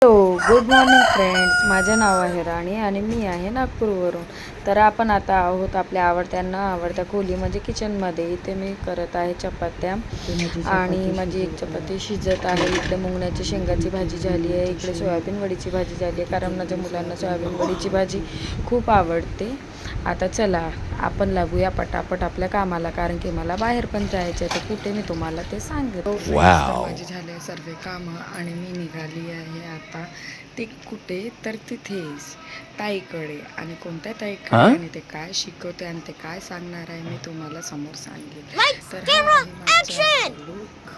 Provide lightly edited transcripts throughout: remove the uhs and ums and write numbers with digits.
Good morning friends. माझे नाव आहे राणी आणि मी आहे नागपूरवरून. तर आपण आता आहोत आपल्या आवडत्या खोली म्हणजे किचनमध्ये. इथे मी करत आहे चपात्या आणि माझी एक चपाती शिजत आहे. इकडे मुंगण्याची शेंगाची भाजी झाली आहे, इकडे सोयाबीन वडीची भाजी झाली आहे, कारण माझ्या मुलांना सोयाबीन वडीची भाजी खूप आवडते. आता चला आपण लागूया पटापट आपल्या कामाला, कारण की मला बाहेर पण जायचं आहे. तर कुठे मी तुम्हाला ते सांगते. माझी झाले सर्व कामं आणि मी निघाली आहे आता. ते कुठे तर तिथेच ताईकडे. आणि कोणत्या ताईकडे आणि ते काय शिकवते आणि ते काय सांगणार आहे मी तुम्हाला समोर सांगेल. तर लुक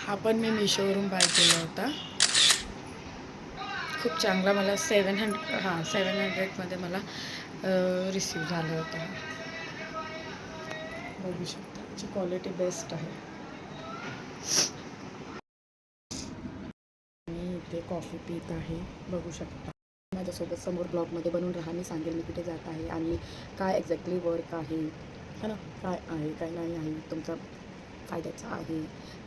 हा पण मी मिशोवरून बाय केला होता. खूप चांगला मला 700मध्ये मला रिसीव झाला होता. बघू शकता त्याची क्वालिटी बेस्ट आहे. मी इथे कॉफी पीत आहे, बघू शकता. माझ्यासोबत समोर ब्लॉगमध्ये बनवून राहा. मी सांगेल मी कुठे जात आहे आणि काय एक्झॅक्टली वर्क आहे है ना, काय आहे काय नाही आहे, तुमचा फायद्याचं आहे.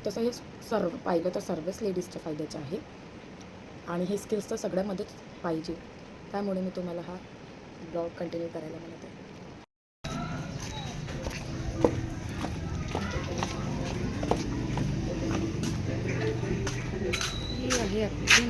तसं हे सर्व पाहिलं तर सर्वच लेडीजच्या फायद्याचं आहे आणि हे स्किल्स तर सगळ्यामध्येच पाहिजे. त्यामुळे मी तुम्हाला हा ब्लॉग कंटिन्यू करायला म्हणत आहे. ही आहे आपली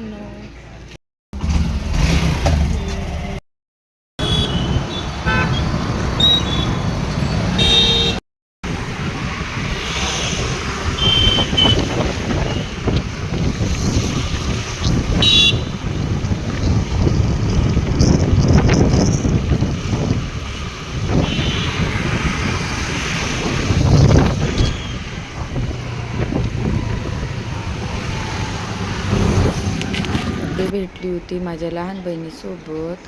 भेटली होती माझ्या लहान बहिणीसोबत.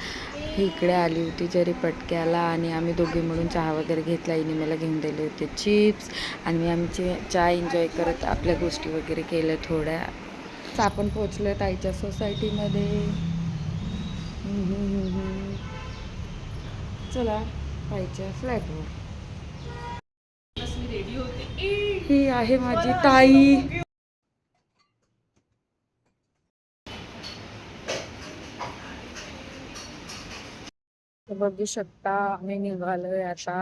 इकडे आली होती जरी पटक्याला आणि आम्ही दोघे मिळून चहा वगैरे घेतला. हिने मला घेऊन दिले होते चिप्स आणि आमची चहा एन्जॉय करत आपल्या गोष्टी वगैरे केल्या थोड्या. आपण पोचलो ताईच्या सोसायटीमध्ये. चला ताईच्या फ्लॅटवर. ही आहे माझी ताई. बघू शकता आम्ही निघालोय आता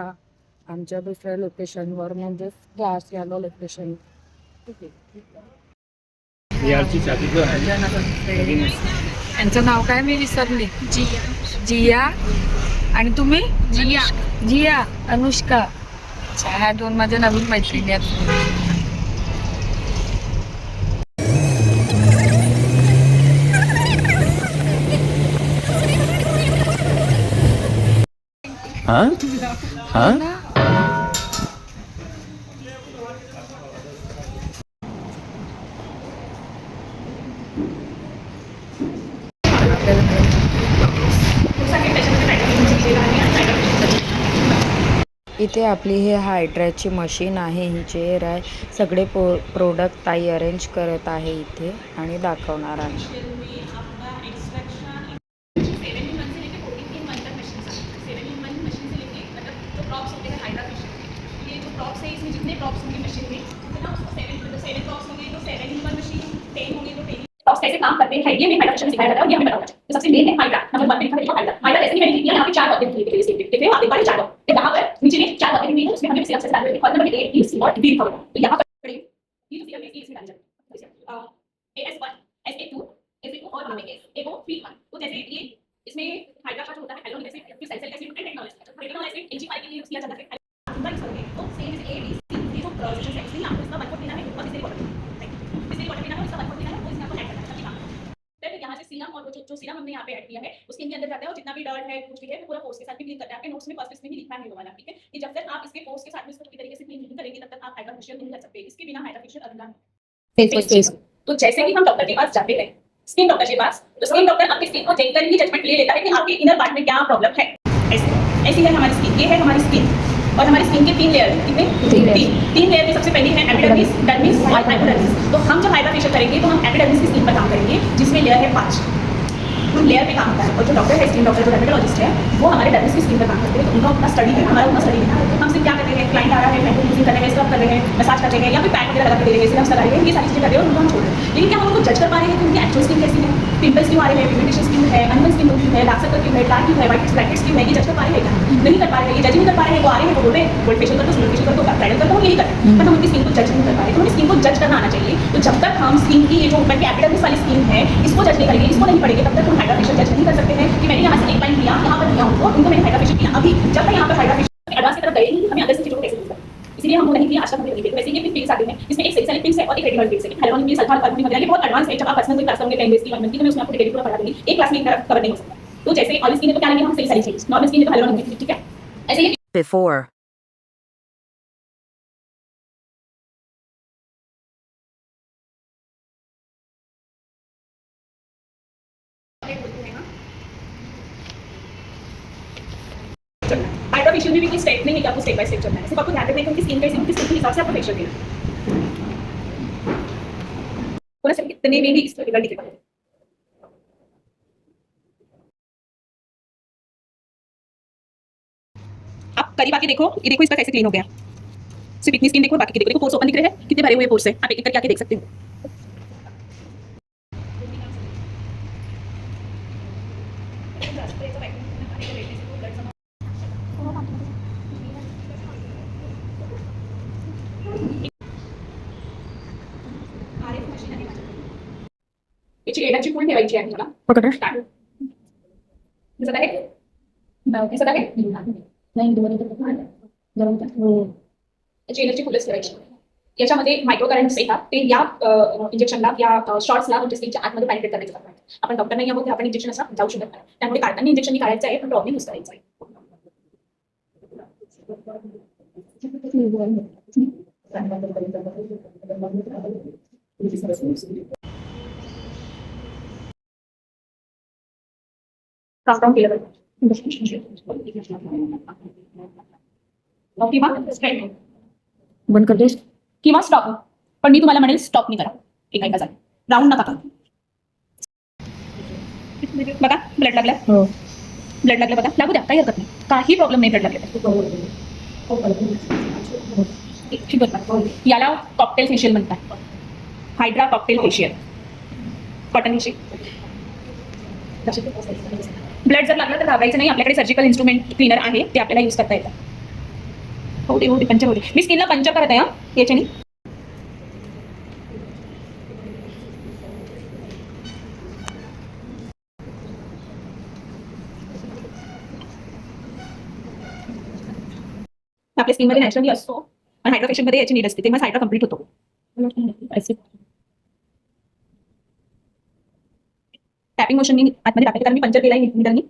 आमच्या दुसऱ्या लोकेशनवर, म्हणजे क्लास याला लोकेशन. यांचं नाव काय मी विसरले. जिया. आणि तुम्ही? जिया अनुष्का. ह्या दोन माझ्या नवीन मैत्रिणी आहेत. इथे आपली हे हायड्राची मशीन आहे, ही चेअर आहे. सगळे प्रोडक्ट ताई अरेंज करत आहे इथे आणि दाखवणार आहे. कैसे काम करते हैं ये मैं हाइड्रा सिखाया जाता है और ये हमें बताया जाता है. तो सबसे मेन है हाइड्रा. नंबर 1 पे हाइड्रा. हाइड्रा जैसे कि मैंने लिखा यहाँ पे 4 बातें लिखी है. देखते हैं आप एक बार 4 बातें. यहाँ पर नीचे में 4 बातें लिखी है, उसमें हमें सिर्फ से डालना है. और नंबर 8 इज और डी लिखा हुआ है. तो यहाँ पर ये सिर्फ इसमें डालना है. AS1 SA2 SA2 और हमें AO 3 1. तो जैसे ये इसमें हाइड्रा का जो होता है एलोन जैसे फिर cell acid and technology. Technology NG5 के लिए यूज किया जाता है. तो same is A B C ये जो प्रोसेस है इसमें आपको इसका वर्क देना है और इसके बॉटम इसके बॉटम देना है, इसका वर्क देना है, वो इसमें आपको ऐड करना है. फिर यहाँ से सीरम और जो सीरम हमने यहाँ पे ऐड किया है उसके अंदर जाता है और जितना भी डर्ट है कुछ भी है वो पूरा फोर्स के साथ भी क्लीन करता है. आपके नोट्स में फर्स्ट इसमें भी लिखा है ये वाला, ठीक है. कि जब तक आप इसके फोर्स के साथ में इसको पूरी तरीके से क्लीन नहीं करेंगे तब तक आप हाइड्रा फेशियल नहीं कर सकते. इसके बिना हाइड्रा फेशियल अधूरा है. तो जैसे ही हम डॉक्टर के पास जाते हैं, स्किन डॉक्टर के पास, तो स्किन डॉक्टर आपकी स्किन को देखकर ही जजमेंट ले लेता है कि आपके इनर पार्ट में क्या प्रॉब्लम है. ऐसी है हमारी स्किन. ये है हमारी स्किन और हमारी स्किन के 3 लेयर. कितने? 3 लेयर में सबसे पहली है एपिडर्मिस, डर्मिस और हाइपोडर्मिस. तो हम जब हाइड्रा फेशियल करेंगे तो हम एपिडर्मिस की स्किन पर काम करेंगे जिसमें लेयर है 5. स्किन लेयर पे काम होता है और जो डॉक्टर है स्किन डॉक्टर जो डर्मेटोलॉजिस्ट है वो हमारे डर्मिस की स्किन पे काम करते हैं, तो उनका अपना स्टडी है, हमारा उनका स्टडी है। हम सिर्फ क्या कर रहे हैं, क्लाइंट आ रहा है, पेंटो यूजिंग कर रहे हैं, स्क्रब कर रहे हैं, मसाज कर रहे हैं या फिर पैक वगैरह लगा के दे रहे हैं, सिरम्स लगा रहे हैं, ये सारी चीजें कर रहे हैं और उनको हम छोड़ रहे हैं। लेकिन क्या हम उनको जज कर पा रहे हैं कि उनकी एक्चुअल स्किन कैसी है, पिंपल्स क्यों आ रहे हैं, पिगमेंटेशन क्यों है, अनवन स्किन क्यों है, डार्क सर्कल क्यों है, डार्क क्यों है, व्हाइट ब्लैकेट्स क्यों है, ये जज कर पा रहे हैं क्या? नहीं कर पा रहे हैं, ये जज नहीं कर पा रहे हैं। वो आ रहे हैं, वो बोल रहे हैं गोल्ड फेशियल कर दो, सिल्वर फेशियल कर दो, ब्राइडल कर दो, हम यही कर रहे हैं, बट हम उनकी स्किन को जज नहीं कर पा रहे। तो हमें स्किन को जज करना आना चाहिए। तो जब तक हम स्किन की ये जो ऊपर की एपिडर्मिस वाली स्किन है इसको जज नहीं करेंगे, इसको नहीं पढ़ेंगे, तब तक हम हाइड्रा फेशियल जज नहीं कर सकते हैं कि मैंने यहाँ से एक लाइन लिया, यहाँ पर लिया उनको मैंने हाइड्रा फेशियल किया। अभी जब तक यहाँ पर हाइड्रा फेशियल एडवांस की तरफ गए नहीं, हमें अंदर से चीजों को कैसे यूज करना है, इसलिए हम वो नहीं किया आज तक हमने नहीं किया। वैसे ये पिक्स आते हैं, इसमें एक सेक्शन पिक्स है और एक रेटिनल पिक्स है, हाइड्रोनिक पिक्स अल्फा अल्फा वगैरह, ये बहुत एडवांस है। जब आप पर्सनल कोई क्लास करोगे 10 डेज की 1 मंथ की, तो मैं उसमें आपको डिटेल पूरा पढ़ा दूंगी, एक क्लास में इतना कवर नहीं हो सकता। तो जैसे ऑयल स्किन है तो क्या लेंगे हम, सही सारी चीज, नॉर्मल स्किन है तो हाइड्रोनिक, ठीक है। ऐसे ये before, हाइड्रा फेशियल में भी कोई स्टेप नहीं है कि आपको स्टेप बाय स्टेप चलना है, सिर्फ आपको ध्यान रखना है कि उनकी स्किन कैसी है, उनकी स्किन के हिसाब से आपको फेशियल देना है। पूरा से कितने में भी इसका रिजल्ट दिखेगा। आप करीब आके देखो, ये देखो इसका कैसे क्लीन हो गया, सिर्फ इतनी स्किन देखो, बाकी की देखो, देखो पोर्स ओपन दिख रहे हैं, कितने भरे हुए पोर्स हैं, आप एक एक करके आके देख सकते हो। याची एनर्जी फुल ठेवायची आहे मला, दिसत आहे, दिसत आहे याची एनर्जी फुलच ठेवायची। याच्यामध्ये मायक्रो करंट्स येतात, ते या इंजेक्शनला या शॉर्ट्सला म्हणजे स्किनच्या आतमध्ये पॅनिट्रेट करायचं असतात. आपण डॉक्टर नाही आहोत, आपण इंजेक्शन असं जाऊ शकत नाही, त्यामुळे काढताना इंजेक्शन काढायचं आहे पण ड्रॉपने यूज करायचं आहे. काउंटडाऊन केलं किंवा स्ट्रेट बंद कर देस. किंवा स्टॉप, पण मी तुम्हाला म्हणेल स्टॉप नाही करा एका एका जागी, राऊंड नका करा. बघा ब्लड लागलं, हो. ब्लड लागलं बघा, लागू द्या काही हरकत नाही, काही प्रॉब्लेम नाही ब्लड लागलं. याला कॉकटेल फेशियल म्हणतात, hydra cocktail facial, cotton facial. Blood जर लागलं तर घाबरायचं नाही, आपल्याकडे सर्जिकल इन्स्ट्रुमेंट क्लीनर आहे, ते आपल्याला यूज करता येतं. हो दे पंचर हो दे, मी स्किनला पंचर करत आहे याच्याने. आपल्या स्किनमध्ये नॅचरली असतो आणि हायड्रा फेशियलमध्ये याची नीड असते, तेव्हा हायड्रा कंप्लीट होतो. टॅपिंग मोशननी आतमध्ये टाकायचं, कारण मी पंचर केला आहे मिडलनी.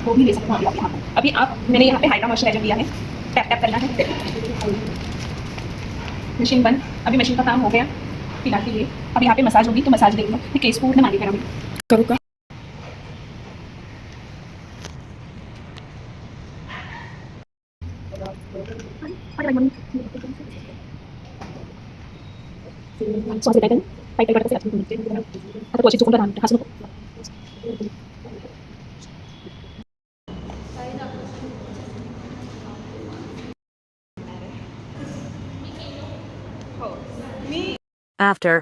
वो भी ले सकते हैं आप यहाँ पर. अभी आप मैंने यहाँ पे हाइड्रा मॉइस्चराइजर दिया है, टैप टैप करना है, मशीन बंद. अभी मशीन का काम हो गया फिलहाल के लिए. अब यहाँ पे मसाज होगी तो मसाज देख लो, फिर केस पूर्ण मालिश करूँगी. करू का? आता कोची चुकून राहणार हसू नको. After